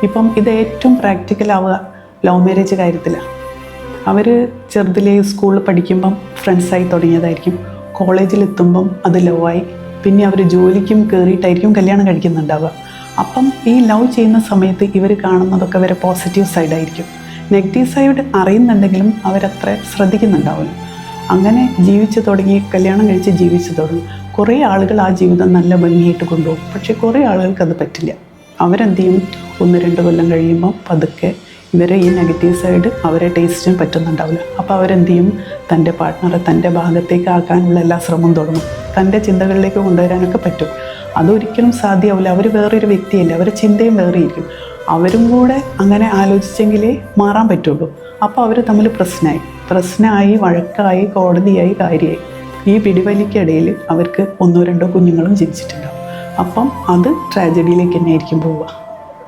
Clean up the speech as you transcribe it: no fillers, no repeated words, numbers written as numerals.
ഇപ്പം ഇത് ഏറ്റവും പ്രാക്ടിക്കലാവുക ലവ് മാരേജ് കാര്യത്തിലാണ്. അവർ ചെറുതിലേ സ്കൂളിൽ പഠിക്കുമ്പം ഫ്രണ്ട്സായി തുടങ്ങിയതായിരിക്കും. കോളേജിലെത്തുമ്പം അത് ലവായി, പിന്നെ അവർ ജോലിക്കും കയറിയിട്ടായിരിക്കും കല്യാണം കഴിക്കുന്നുണ്ടാവുക. അപ്പം ഈ ലവ് ചെയ്യുന്ന സമയത്ത് ഇവർ കാണുന്നതൊക്കെ വരെ പോസിറ്റീവ് സൈഡായിരിക്കും. നെഗറ്റീവ് സൈഡ് അറിയുന്നുണ്ടെങ്കിലും അവരത്ര ശ്രദ്ധിക്കുന്നുണ്ടാവില്ല. അങ്ങനെ ജീവിച്ചു തുടങ്ങി, കല്യാണം കഴിച്ച് ജീവിച്ചു തുടങ്ങി. കുറേ ആളുകൾ ആ ജീവിതം നല്ല ഭംഗിയായിട്ട് കൊണ്ടുപോകും. പക്ഷേ കുറേ ആളുകൾക്ക് അത് പറ്റില്ല. അവരെന്ത് ചെയ്യും, 1-2 കൊല്ലം കഴിയുമ്പം പതുക്കെ ഇവരെ ഈ നെഗറ്റീവ് സൈഡ് അവരെ ടേസ്റ്റിന് പറ്റുന്നുണ്ടാവില്ല. അപ്പോൾ അവരെന്ത് ചെയ്യും, തൻ്റെ പാർട്ട്ണറെ തൻ്റെ ഭാഗത്തേക്ക് ആക്കാനുള്ള എല്ലാ ശ്രമം തുടങ്ങും. തൻ്റെ ചിന്തകളിലേക്ക് കൊണ്ടുവരാനൊക്കെ പറ്റും. അതൊരിക്കലും സാധ്യമാവില്ല. അവർ വേറൊരു വ്യക്തിയല്ല, അവരുടെ ചിന്തയും വേറെയിരിക്കും. അവരും കൂടെ അങ്ങനെ ആലോചിച്ചെങ്കിലേ മാറാൻ പറ്റുള്ളൂ. അപ്പോൾ അവർ തമ്മിൽ പ്രശ്നമായി, വഴക്കായി, കോടതിയായി, കാര്യമായി. ഈ പിടിവലിക്കിടയിൽ അവർക്ക് 1-2 കുഞ്ഞുങ്ങളും ജനിച്ചിട്ടുണ്ടാവും. അപ്പം അത് ട്രാജഡിയിലേക്ക് തന്നെ ആയിരിക്കും പോവുക.